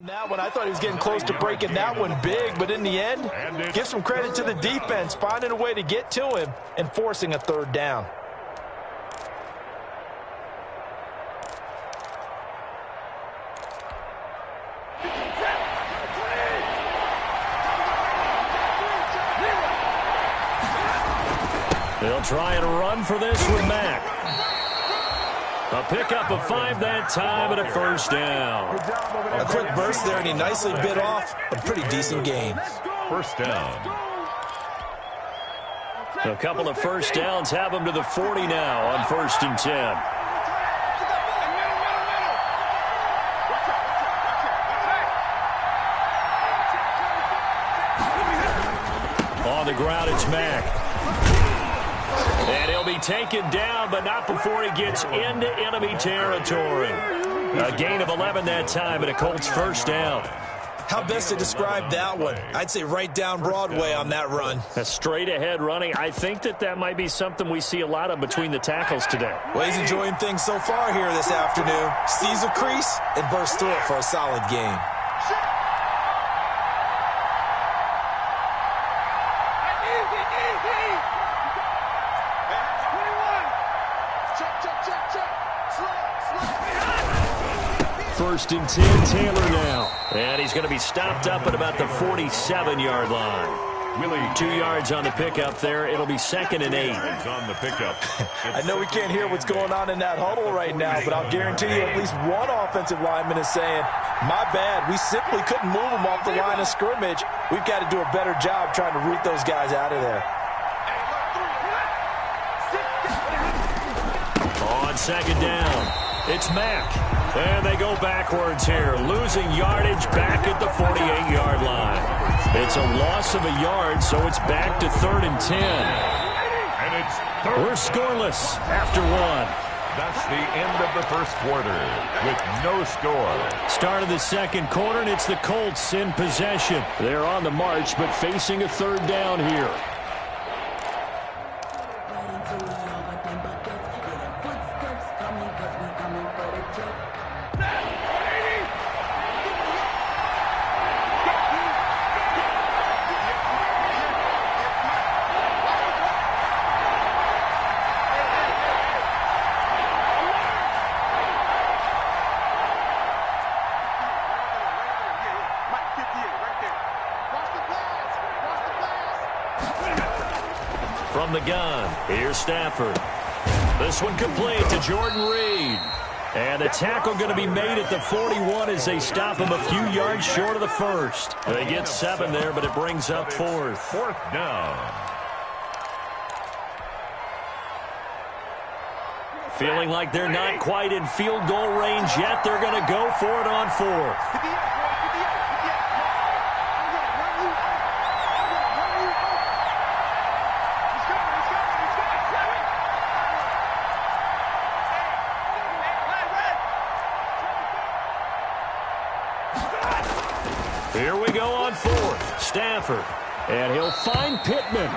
That one, I thought he was getting close to breaking that one big, but in the end, give some credit to the defense, finding a way to get to him and forcing a third down. They'll try and run for this with Mack. A pickup of 5 that time and a first down. A quick burst there, and he nicely bit off a pretty decent gain. First down. A couple of first downs have him to the 40 now on 1st and 10. On the ground, it's Mack. And he'll be taken down, but not before he gets into enemy territory. A gain of 11 that time, and a Colts first down. How best to describe that one? I'd say right down Broadway on that run. A straight-ahead running. I think that might be something we see a lot of between the tackles today. Well, he's enjoying things so far here this afternoon. Sees a crease and bursts through it for a solid gain. First and 10, Taylor now. And he's going to be stopped up at about the 47-yard line. 2 yards on the pickup there. It'll be 2nd and 8. On the pickup. I know we can't hear what's going on in that huddle right now, but I'll guarantee you at least one offensive lineman is saying, my bad, we simply couldn't move them off the line of scrimmage. We've got to do a better job trying to root those guys out of there. On 2nd down, it's Mack. And they go backwards here, losing yardage back at the 48-yard line. It's a loss of a yard, so it's back to 3rd and 10. And it's third. We're scoreless after 1. That's the end of the first quarter with no score. Start of the second quarter, and it's the Colts in possession. They're on the march, but facing a 3rd down here. From the gun, here's Stafford. This one complete to Jordan Reed. And the tackle going to be made at the 41 as they stop him a few yards short of the first. They get 7 there, but it brings up 4th. 4th down. Feeling like they're not quite in field goal range yet. They're going to go for it on 4th. Here we go on 4th. Stafford. And he'll find Pittman.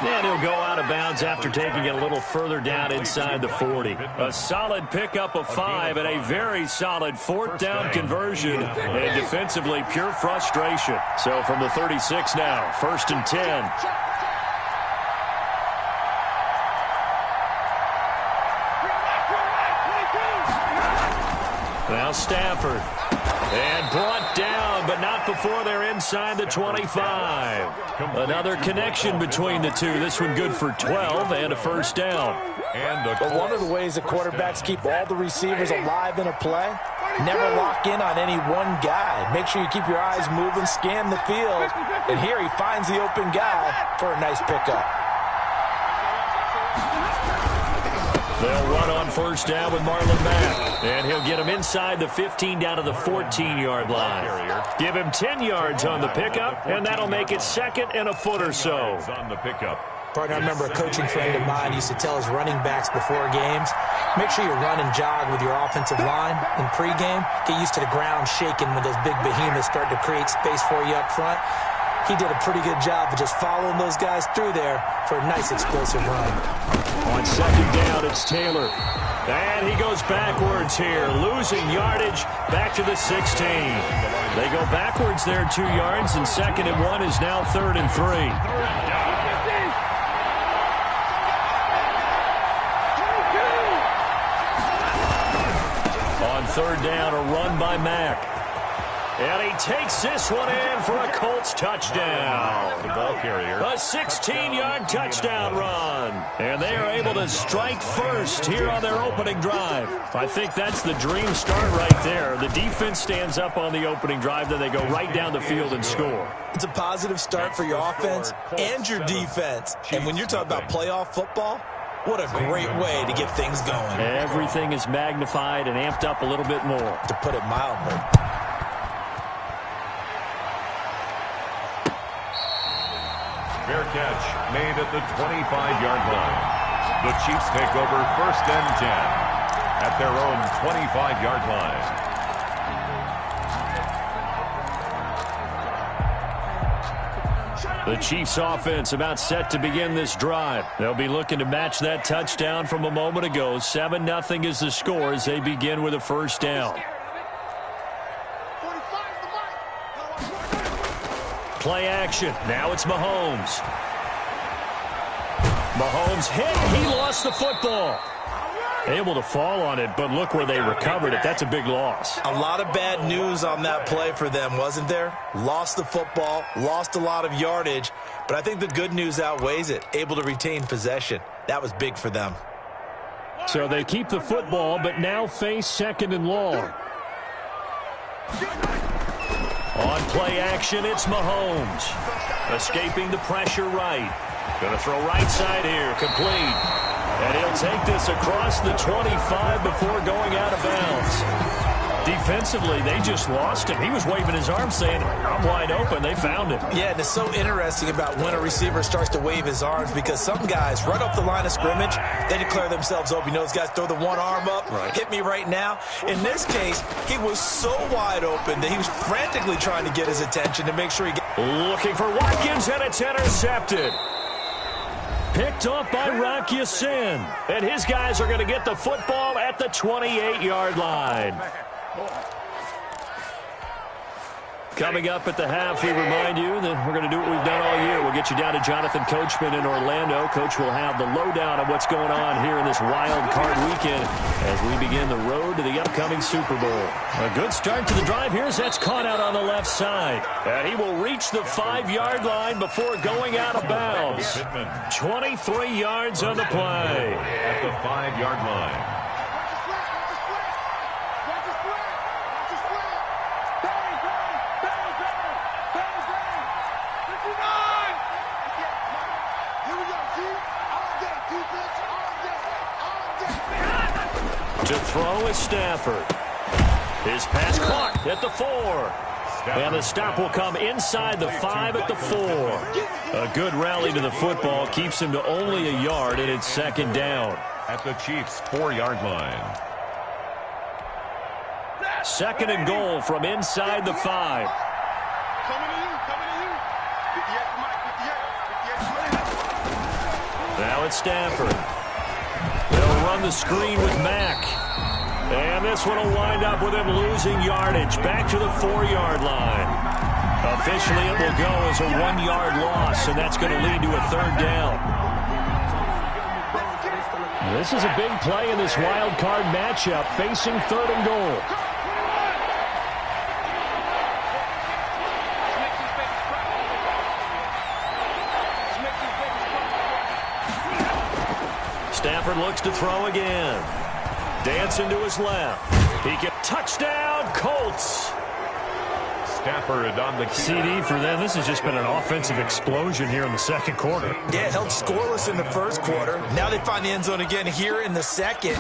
And he'll go out of bounds after taking it a little further down inside the 40. A solid pickup of 5 and a very solid 4th down conversion. And defensively, pure frustration. So from the 36 now, 1st and 10. Now Stafford. And brought down, but not before they're inside the 25. Another connection between the two. This one good for 12 and a first down. But one of the ways the quarterbacks keep all the receivers alive in a play, never lock in on any one guy. Make sure you keep your eyes moving, scan the field. And here he finds the open guy for a nice pickup. They'll run on first down with Marlon Mack. And he'll get him inside the 15 down to the 14-yard line. Give him 10 yards on the pickup, and that'll make it 2nd and a foot or so. On the pickup. Partner, I remember a coaching friend of mine used to tell his running backs before games, make sure you run and jog with your offensive line in pregame. Get used to the ground shaking when those big behemoths start to create space for you up front. He did a pretty good job of just following those guys through there for a nice explosive run. On 2nd down, it's Taylor. And he goes backwards here, losing yardage back to the 16. They go backwards there 2 yards, and 2nd and 1 is now 3rd and 3. On 3rd down, a run by Mack. And he takes this one in for a Colts touchdown. The ball carrier. A 16-yard touchdown run. And they are able to strike first here on their opening drive. I think that's the dream start right there. The defense stands up on the opening drive, then they go right down the field and score. It's a positive start for your offense and your defense. And when you're talking about playoff football, what a great way to get things going. Everything is magnified and amped up a little bit more. To put it mildly. Fair catch made at the 25-yard line. The Chiefs take over 1st and 10 at their own 25-yard line. The Chiefs offense about set to begin this drive. They'll be looking to match that touchdown from a moment ago. 7-0 is the score as they begin with a 1st down. Play action. Now it's Mahomes. Mahomes hit. He lost the football. Able to fall on it, but look where they recovered it. That's a big loss. A lot of bad news on that play for them, wasn't there? Lost the football, lost a lot of yardage, but I think the good news outweighs it. Able to retain possession. That was big for them. So they keep the football, but now face 2nd and long. On play action, it's Mahomes. Escaping the pressure right. Going to throw right side here, complete. And he'll take this across the 25 before going out of bounds. Defensively, they just lost him. He was waving his arms saying, I'm wide open. They found him. Yeah, and it's so interesting about when a receiver starts to wave his arms because some guys, right off the line of scrimmage, they declare themselves open. You know, those guys throw the one arm up, hit me right now. In this case, he was so wide open that he was frantically trying to get his attention to make sure he got... Looking for Watkins, and it's intercepted. Picked off by Rock Ya-Sin. And his guys are going to get the football at the 28-yard line. Coming up at the half, we remind you that we're going to do what we've done all year. We'll get you down to Jonathan Coachman in Orlando. Coach will have the lowdown of what's going on here in this wild card weekend as we begin the road to the upcoming Super Bowl. A good start to the drive here as that's caught out on the left side. And he will reach the 5-yard line before going out of bounds. 23 yards on the play. At the 5-yard line. To throw is Stafford. His pass caught at the 4. And the stop will come inside the 5 at the 4. A good rally to the football keeps him to only a yard, and it's 2nd down. At the Chiefs' 4-yard line. 2nd and goal from inside the 5. Now it's Stafford. They'll run the screen with Mack. And this one will wind up with him losing yardage back to the 4-yard line. Officially, it will go as a 1-yard loss, and that's going to lead to a 3rd down. This is a big play in this wild card matchup, facing 3rd and goal. Stafford looks to throw again. Dancing to his left. He can touchdown, Colts. Stafford on the CD for them. This has just been an offensive explosion here in the 2nd quarter. Yeah, held scoreless in the 1st quarter. Now they find the end zone again here in the 2nd.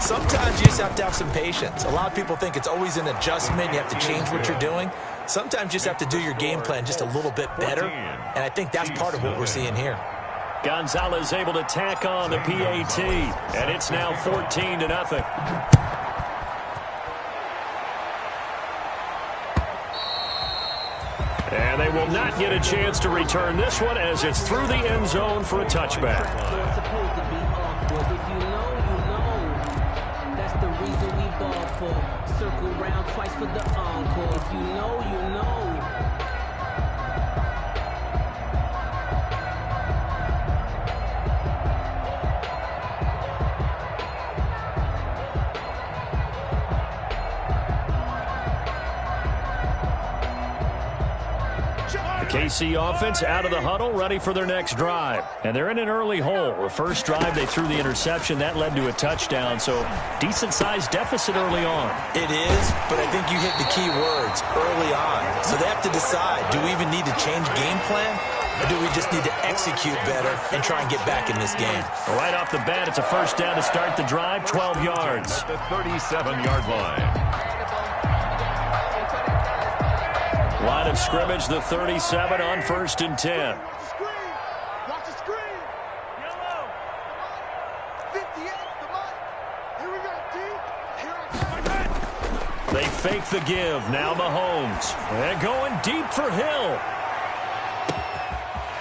Sometimes you just have to have some patience. A lot of people think it's always an adjustment. You have to change what you're doing. Sometimes you just have to do your game plan just a little bit better. And I think that's part of what we're seeing here. Gonzalez able to tack on the PAT, and it's now 14-0. And they will not get a chance to return this one as it's through the end zone for a touchback. ball for? Circle round twice for the encore. If you know, you know. KC offense out of the huddle, ready for their next drive. And they're in an early hole. The first drive, they threw the interception. That led to a touchdown, so decent-sized deficit early on. It is, but I think you hit the key words, early on. So they have to decide, do we even need to change game plan? Or do we just need to execute better and try and get back in this game? Right off the bat, it's a first down to start the drive, 12 yards. At the 37-yard line. Line of scrimmage, the 37 on 1st and 10. Watch the screen. Yellow. 58, come on. Here we go, deep. They fake the give. Now Mahomes. They're going deep for Hill.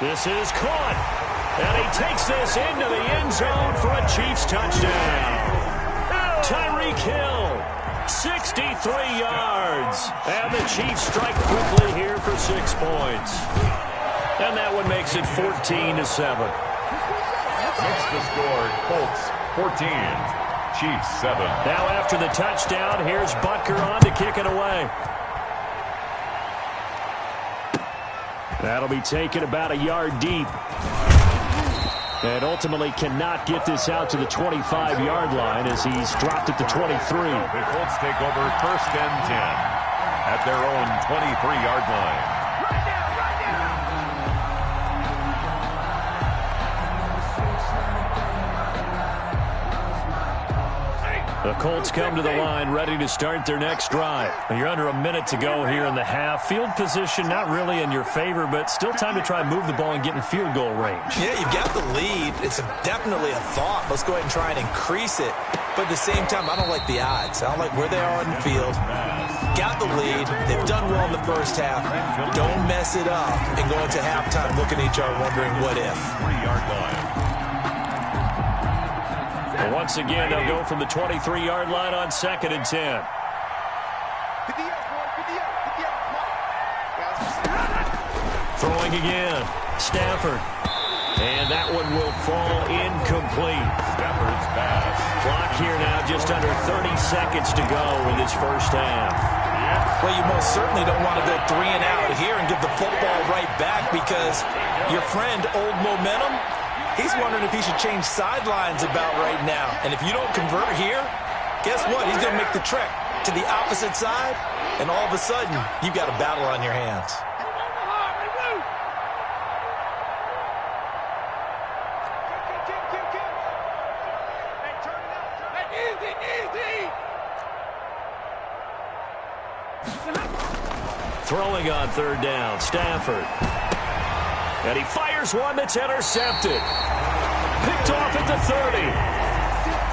This is caught. And he takes this into the end zone for a Chiefs touchdown. Tyreek Hill. 63 yards. And the Chiefs strike quickly here for 6 points. And that one makes it 14-7. Makes the score, Colts 14, Chiefs 7. Now after the touchdown, here's Butker on to kick it away. That'll be taken about a yard deep. And ultimately cannot get this out to the 25-yard line as he's dropped at the 23. The Colts take over 1st and 10 at their own 23-yard line. The Colts come to the line ready to start their next drive. You're under a minute to go here in the half. Field position not really in your favor, but still time to try and move the ball and get in field goal range. Yeah, you've got the lead. It's definitely a thought. Let's go ahead and try and increase it. But at the same time, I don't like the odds. I don't like where they are on the field. Got the lead. They've done well in the first half. Don't mess it up and go into halftime looking at each other wondering what if. 3-yard line. Once again, they'll go from the 23-yard line on 2nd and 10. Throwing again. Stafford. And that one will fall incomplete. Stafford's pass. Clock here now just under 30 seconds to go in this first half. Well, you most certainly don't want to go 3 and out here and give the football right back because your friend, Old Momentum, he's wondering if he should change sidelines about right now. And if you don't convert here, guess what? He's going to make the trek to the opposite side, and all of a sudden, you've got a battle on your hands. Throwing on 3rd down, Stafford. And he fires one that's intercepted. Picked off at the 30.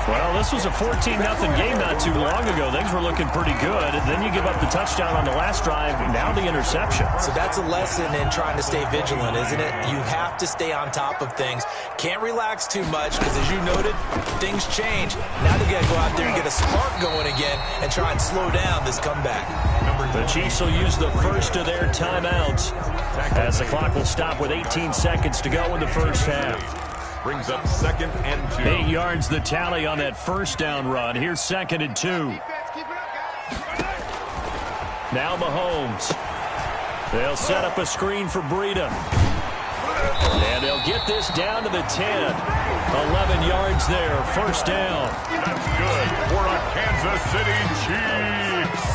Well, this was a 14-0 game not too long ago. Things were looking pretty good. And then you give up the touchdown on the last drive. Now the interception. So that's a lesson in trying to stay vigilant, isn't it? You have to stay on top of things. Can't relax too much because, as you noted, things change. Now they got to go out there and get a spark going again and try and slow down this comeback. The Chiefs will use the first of their timeouts as the clock will stop with 18 seconds to go in the first half. Brings up 2nd and 2. 8 yards the tally on that first down run. Here's 2nd and 2. Now Mahomes. They'll set up a screen for Breida. And they'll get this down to the 10. 11 yards there. First down. That's good for a Kansas City Chiefs.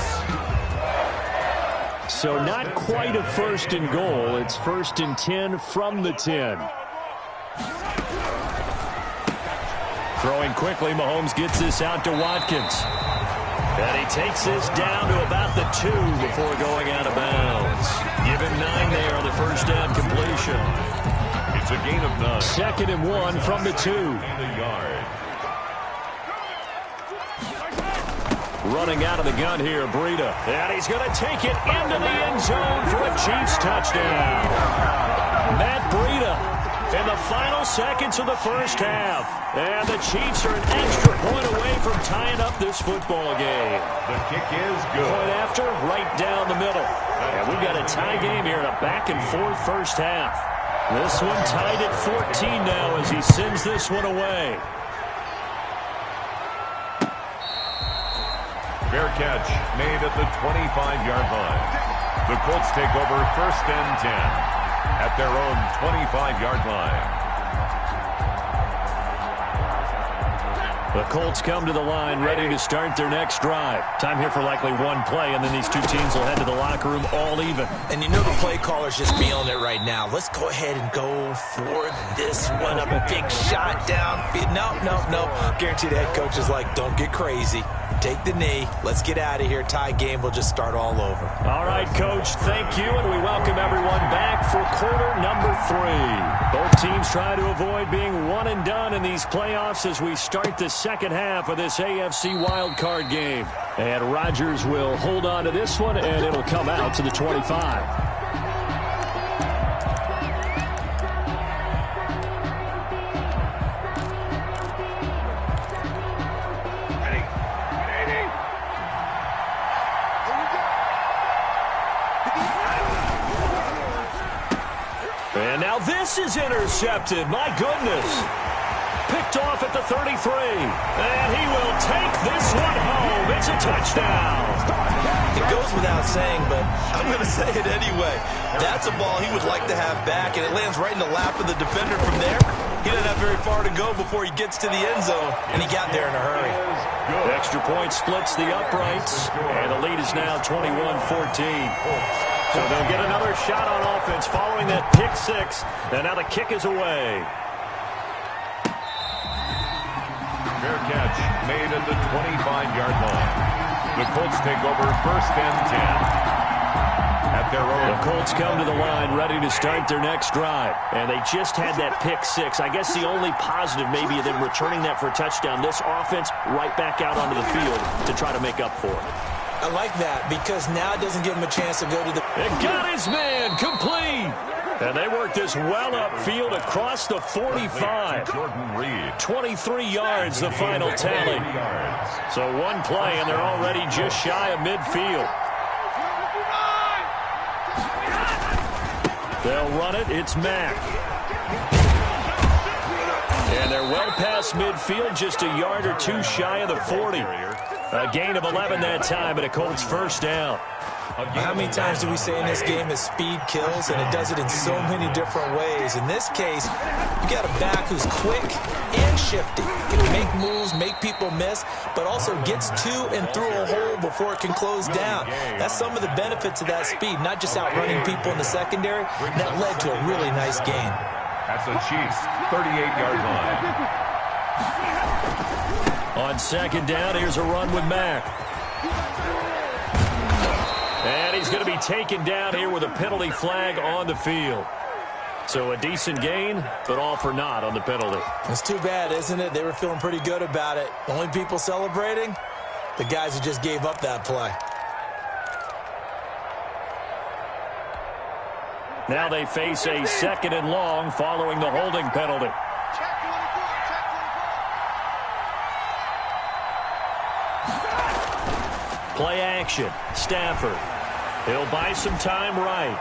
So not quite a 1st and goal. It's 1st and 10 from the 10. Throwing quickly, Mahomes gets this out to Watkins. And he takes this down to about the 2 before going out of bounds. Give him 9 there on the first down completion. It's a gain of 9. 2nd and 1 from the 2. Running out of the gun here, Breida. And he's going to take it into the end zone for a Chiefs touchdown. Matt Breida in the final seconds of the first half. And the Chiefs are an extra point away from tying up this football game. The kick is good. Point after, right down the middle. And we've got a tie game here in a back-and-forth first half. This one tied at 14 now as he sends this one away. Fair catch made at the 25-yard line. The Colts take over 1st and 10 at their own 25-yard line. The Colts come to the line ready to start their next drive. Time here for likely one play, and then these two teams will head to the locker room all even. And you know the play caller's just feeling it right now. Let's go ahead and go for this one. A big shot downfield. No. Guaranteed the head coach is like, don't get crazy. Take the knee. Let's get out of here. Tie game will just start all over. All right, Coach, thank you, and we welcome everyone back for quarter number 3. Both teams try to avoid being one and done in these playoffs as we start the second half of this AFC wildcard game. And Rodgers will hold on to this one, and it'll come out to the 25. And now this is intercepted. My goodness. Picked off at the 33. And he will take this one home. It's a touchdown. It goes without saying, but I'm going to say it anyway. That's a ball he would like to have back, and it lands right in the lap of the defender from there. He doesn't have very far to go before he gets to the end zone, and he got there in a hurry. The extra point splits the uprights, and the lead is now 21-14. So they'll get another shot on offense following that pick six. And now the kick is away. Fair catch made at the 25-yard line. The Colts take over 1st and 10 at their own. The Colts come to the line ready to start their next drive. And they just had that pick six. I guess the only positive maybe of them returning that for a touchdown. This offense right back out onto the field to try to make up for it. I like that because now it doesn't give him a chance to go to the... And got his man complete. And they work this well upfield across the 45. Jordan Reed. 23 yards, the final tally. So one play, and they're already just shy of midfield. They'll run it. It's Mack. And they're well past midfield, just a yard or two shy of the 40. A gain of 11 that time, and a Colts first down. How many times do we say in this game that speed kills, and it does it in so many different ways? In this case, you got a back who's quick and shifty. Can make moves, make people miss, but also gets to and through a hole before it can close down. That's some of the benefits of that speed, not just outrunning people in the secondary. That led to a really nice gain. That's the Chiefs' 38-yard line. On second down, here's a run with Mack. And he's going to be taken down here with a penalty flag on the field. So a decent gain, but all for naught on the penalty. It's too bad, isn't it? They were feeling pretty good about it. The only people celebrating, the guys who just gave up that play. Now they face a 2nd and long following the holding penalty. Play action. Stafford. He'll buy some time right.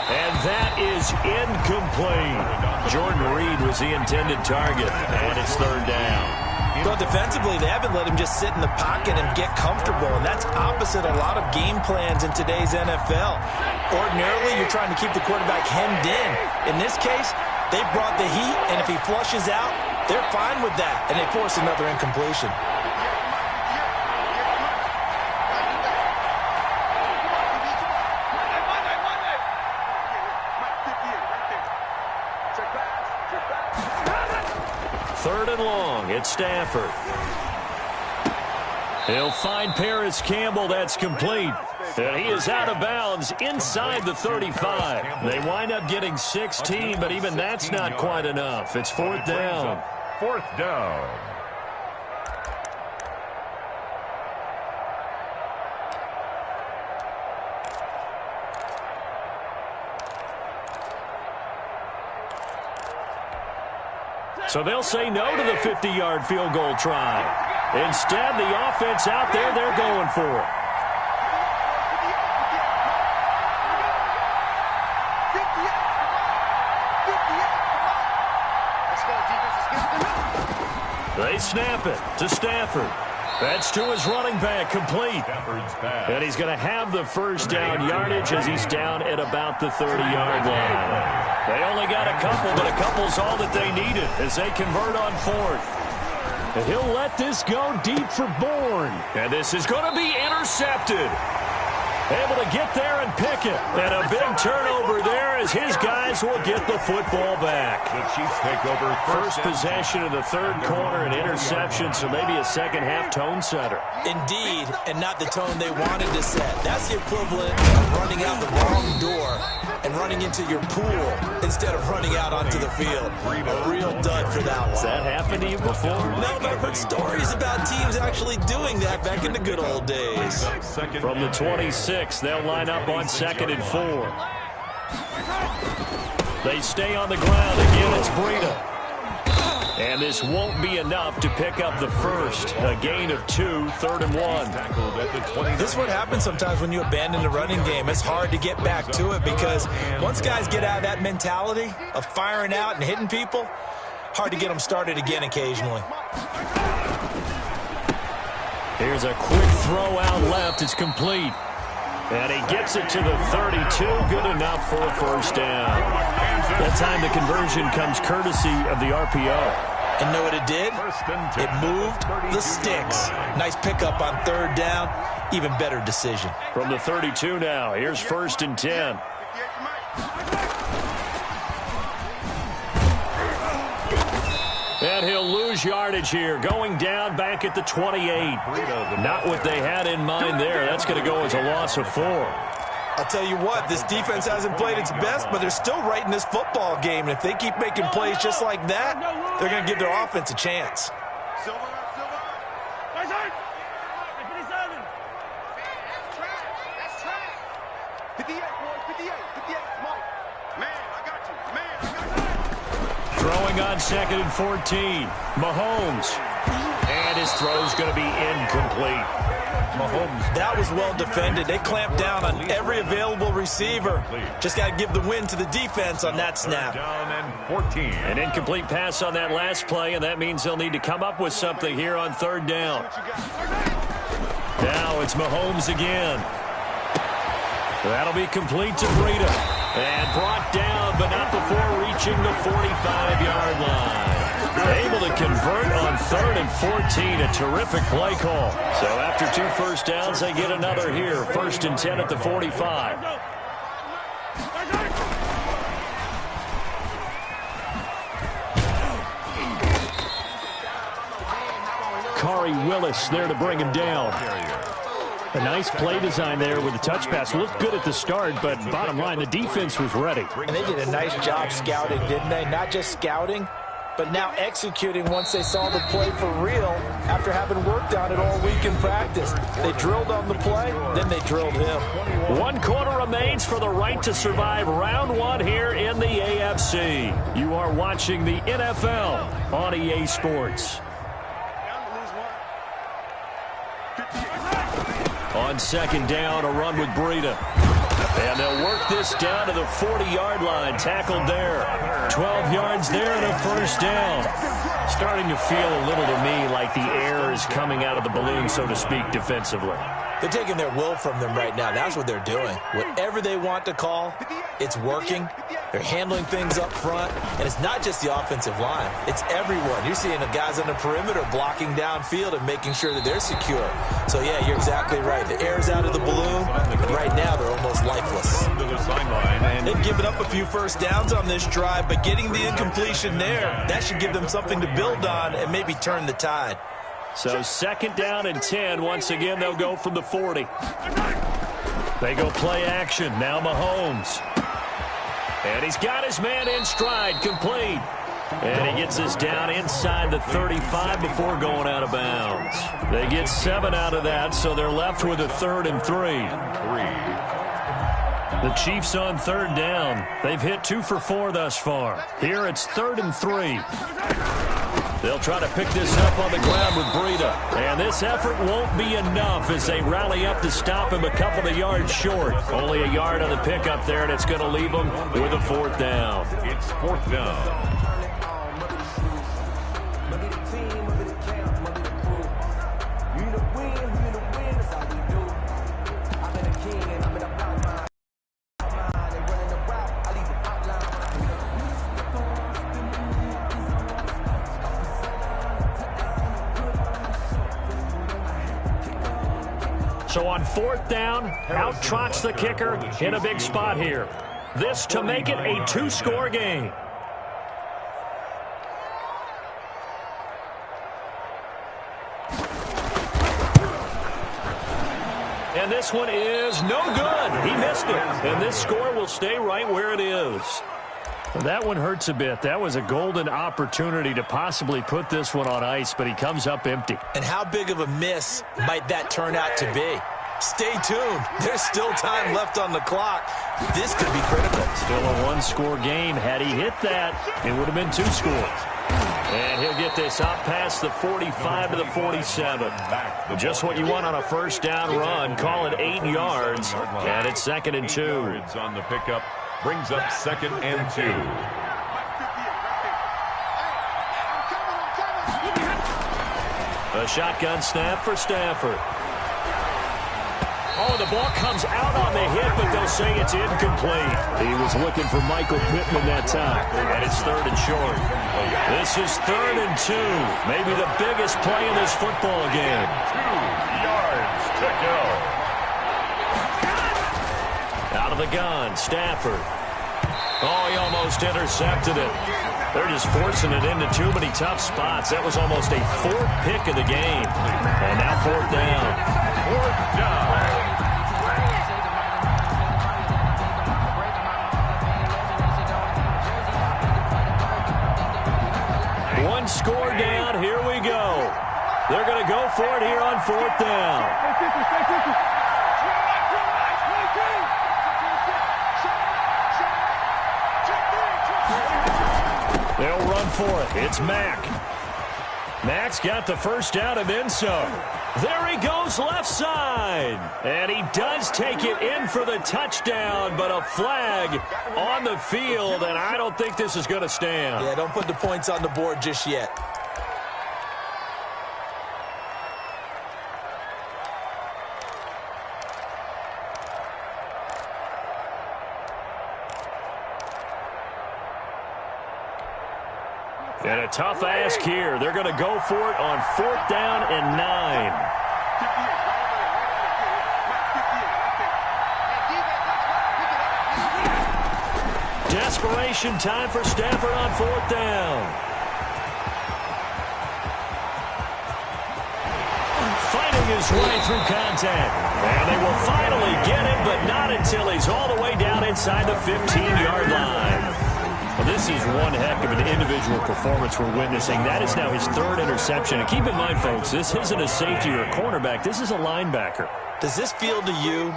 And that is incomplete. Jordan Reed was the intended target. And it's 3rd down. Well, defensively, they haven't let him just sit in the pocket and get comfortable, and that's opposite a lot of game plans in today's NFL. Ordinarily, you're trying to keep the quarterback hemmed in. In this case, they brought the heat, and if he flushes out, they're fine with that, and they force another incompletion. It's Stafford. He'll find Paris Campbell. That's complete. And he is out of bounds inside the 35. They wind up getting 16, but even that's not quite enough. It's 4th down. 4th down. So they'll say no to the 50-yard field goal try. Instead, the offense out there, they're going for it. They snap it to Stafford. That's to his running back, complete. And he's going to have the first down yardage as he's down at about the 30-yard line. They only got a couple, but a couple's all that they needed as they convert on fourth. And he'll let this go deep for Bourne. And this is going to be intercepted. Able to get there and pick it. And a big turnover there as his guys will get the football back. The Chiefs take over First possession of the third quarter, an interception, so maybe a second-half tone setter. Indeed, and not the tone they wanted to set. That's the equivalent of running out the wrong door and running into your pool instead of running out onto the field. A real dud for that one. Has that happened to you before? No, but I've heard stories about teams actually doing that back in the good old days. From the 26, they'll line up on 2nd and 4. They stay on the ground. Again, it's Breida. And this won't be enough to pick up the first. A gain of 2, 3rd and 1. This is what happens sometimes when you abandon the running game. It's hard to get back to it because once guys get out of that mentality of firing out and hitting people, hard to get them started again occasionally. Here's a quick throw out left. It's complete. And he gets it to the 32. Good enough for a first down. That time the conversion comes courtesy of the RPO. And know what it did? It moved the sticks. Nice pickup on 3rd down. Even better decision. From the 32 now, here's 1st and 10. And he'll lose yardage here, going down back at the 28. Not what they had in mind there. That's going to go as a loss of 4. I'll tell you what, this defense hasn't played its best, but they're still right in this football game. And if they keep making plays just like that, they're going to give their offense a chance. Throwing on 2nd and 14. Mahomes. And his throw's going to be incomplete. Mahomes. That was well defended. They clamped down on every available receiver. Just got to give the win to the defense on that snap. An incomplete pass on that last play, and that means they'll need to come up with something here on 3rd down. Now it's Mahomes again. That'll be complete to Breida. And brought down, but not before reaching the 45-yard line. Able to convert on 3rd and 14. A terrific play call. So after 2 first downs, they get another here. 1st and 10 at the 45. Khari Willis there to bring him down. A nice play design there with the touch pass. Looked good at the start, but bottom line, the defense was ready. And they did a nice job scouting, didn't they? Not just scouting, but now executing once they saw the play for real after having worked on it all week in practice. They drilled on the play, then they drilled him. 1 quarter remains for the right to survive round 1 here in the AFC. You are watching the NFL on EA Sports. On 2nd down, a run with Breida. And they'll work this down to the 40-yard line. Tackled there. 12 yards there and a first down. Starting to feel a little to me like the air is coming out of the balloon, so to speak, defensively. They're taking their will from them right now. That's what they're doing. Whatever they want to call, it's working. They're handling things up front. And it's not just the offensive line. It's everyone. You're seeing the guys on the perimeter blocking downfield and making sure that they're secure. So, yeah, you're exactly right. The air's out of the balloon, and right now they're almost lifeless. They've given up a few first downs on this drive, but getting the incompletion there, that should give them something to build on and maybe turn the tide. So 2nd down and 10. Once again, they'll go from the 40. They go play action. Now Mahomes. And he's got his man in stride, complete. And he gets us down inside the 35 before going out of bounds. They get 7 out of that, so they're left with a 3rd and 3. The Chiefs on 3rd down. They've hit 2 for 4 thus far. Here it's 3rd and 3. They'll try to pick this up on the ground with Breida. And this effort won't be enough as they rally up to stop him a couple of yards short. Only a yard on the pickup there, and it's going to leave them with a 4th down. It's 4th down. So on 4th down, out trots the kicker in a big spot here. This to make it a 2-score game. And this one is no good. He missed it. And this score will stay right where it is. That one hurts a bit. That was a golden opportunity to possibly put this one on ice, but he comes up empty. And how big of a miss might that turn out to be? Stay tuned. There's still time left on the clock. This could be critical. Still a 1-score game. Had he hit that, it would have been 2 scores. And he'll get this up past the 45 to the 47. Just what you want on a 1st down run. Call it 8 yards. And it's 2nd and 2. On the pickup. Brings up 2nd and 2. A shotgun snap for Stafford. Oh, the ball comes out on the hit, but they'll say it's incomplete. He was looking for Michael Pittman that time, and it's 3rd and short. This is 3rd and 2. Maybe the biggest play in this football game. 2 yards to go. Out of the gun, Stafford. Oh, he almost intercepted it. They're just forcing it into too many tough spots. That was almost a 4th pick of the game. And now 4th down. 4th down. One score down. Here we go. They're going to go for it here on 4th down. They'll run for it. It's Mack. Mack's got the 1st down and then some. There he goes left side. And he does take it in for the touchdown, but a flag on the field, and I don't think this is going to stand. Yeah, don't put the points on the board just yet. And a tough ask here. They're going to go for it on 4th down and 9. Desperation time for Stafford on 4th down. Fighting his way through contact. And they will finally get him, but not until he's all the way down inside the 15-yard line. Well, this is one heck of an individual performance we're witnessing. That is now his 3rd interception. And keep in mind, folks, this isn't a safety or a cornerback. This is a linebacker. Does this feel to you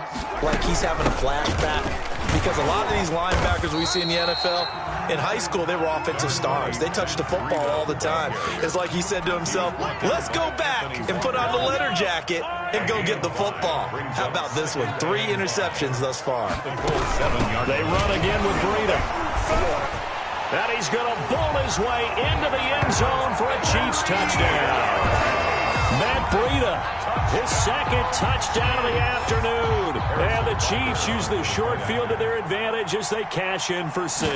like he's having a flashback? Because a lot of these linebackers we see in the NFL, in high school, they were offensive stars. They touched the football all the time. It's like he said to himself, let's go back and put on the leather jacket and go get the football. How about this one? 3 interceptions thus far. They run again with Breida. And he's going to bowl his way into the end zone for a Chiefs touchdown. Matt Breida, his 2nd touchdown of the afternoon. And the Chiefs use the short field to their advantage as they cash in for 6.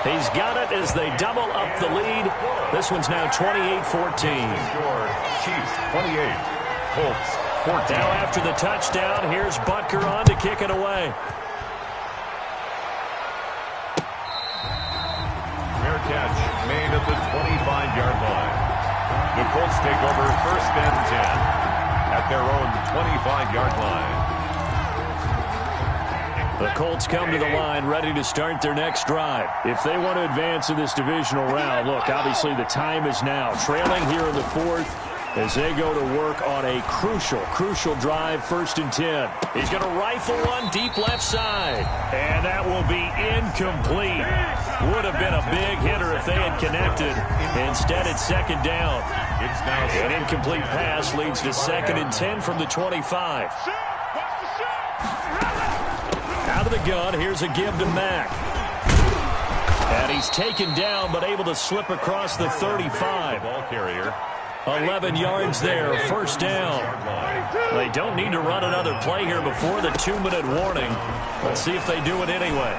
He's got it as they double up the lead. This one's now 28-14. Chiefs 28, Colts 14. Now after the touchdown, here's Butker on to kick it away. Fair catch made at the 25-yard line. The Colts take over 1st and 10 at their own 25-yard line. The Colts come to the line ready to start their next drive. If they want to advance in this divisional round, look, obviously the time is now. Trailing here in the 4th, as they go to work on a crucial drive, 1st and 10. He's going to rifle one deep left side, and that will be incomplete. Would have been a big hitter if they had connected. Instead, it's 2nd down. An incomplete pass leads to 2nd and 10 from the 25. Out of the gun, here's a give to Mack. And he's taken down, but able to slip across the 35. Ball carrier. 11 yards there, 1st down. They don't need to run another play here before the 2-minute warning. Let's see if they do it anyway.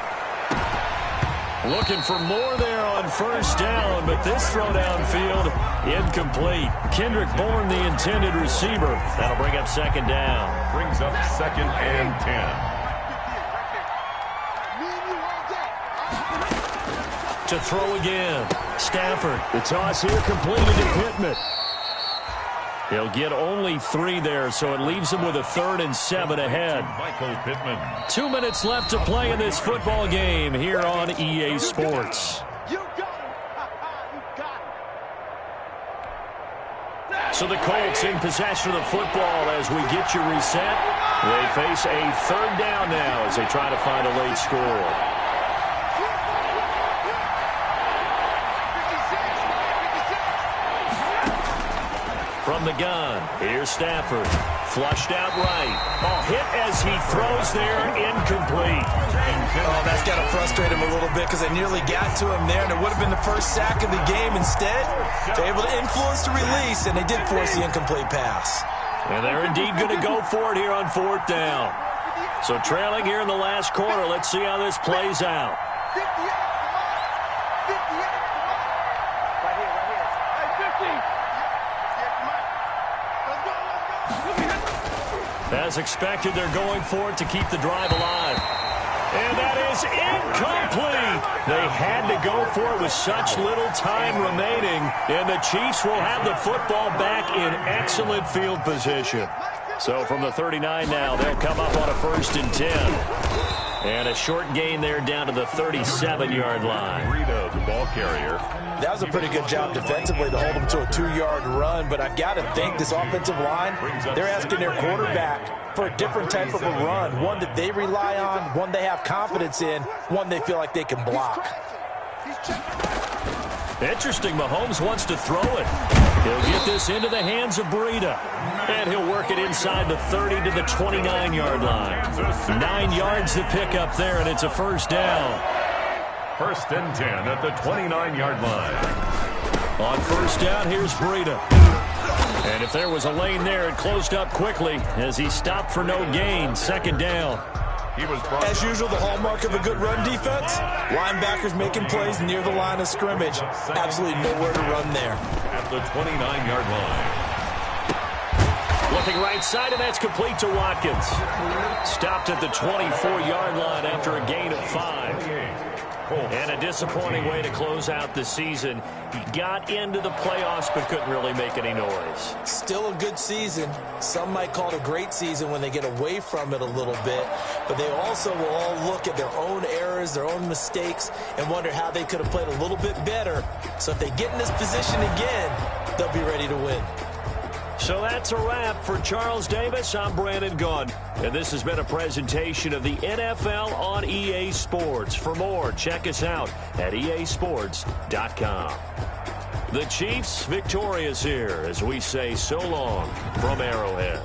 Looking for more there on 1st down, but this throw downfield, incomplete. Kendrick Bourne, the intended receiver. That'll bring up 2nd down. Brings up 2nd and 10. To throw again. Stafford. The toss here completed to Pittman. He'll get only 3 there, so it leaves him with a 3rd and 7 ahead. Michael Pittman. 2 minutes left to play in this football game here on EA Sports. You got him. You got him. So the Colts in possession of the football as we get you reset. They face a 3rd down now as they try to find a late score. From the gun, here's Stafford. Flushed out right. Hit as he throws there, incomplete. Oh, that's got to frustrate him a little bit because they nearly got to him there, and it would have been the first sack of the game. Instead, they're able to influence the release, and they did force the incomplete pass. And they're indeed going to go for it here on 4th down. So trailing here in the last quarter, let's see how this plays out. 58, come on. 58, come on. Right here. Hey, 50. As expected, they're going for it to keep the drive alive. And that is incomplete. They had to go for it with such little time remaining. And the Chiefs will have the football back in excellent field position. So from the 39 now, they'll come up on a 1st and 10. And a short gain there down to the 37-yard line. Rito, the ball carrier. That was a pretty good job defensively to hold them to a 2-yard run, but I've got to think this offensive line, they're asking their quarterback for a different type of a run, one that they rely on, one they have confidence in, one they feel like they can block. Interesting, Mahomes wants to throw it. He'll get this into the hands of Breida. And he'll work it inside the 30 to the 29-yard line. 9 yards to pick up there, and it's a 1st down. 1st and 10 at the 29-yard line. On 1st down, here's Breida. And if there was a lane there, it closed up quickly as he stopped for no gain. 2nd down. As usual, the hallmark of a good run defense, linebackers making plays near the line of scrimmage. Absolutely nowhere to run there. At the 29-yard line. Looking right side, and that's complete to Watkins. Stopped at the 24-yard line after a gain of 5. And a disappointing way to close out the season. He got into the playoffs but couldn't really make any noise. Still a good season. Some might call it a great season when they get away from it a little bit. But they also will all look at their own errors, their own mistakes, and wonder how they could have played a little bit better. So if they get in this position again, they'll be ready to win. So that's a wrap for Charles Davis. I'm Brandon Gunn, and this has been a presentation of the NFL on EA Sports. For more, check us out at easports.com. The Chiefs victorious here as we say so long from Arrowhead.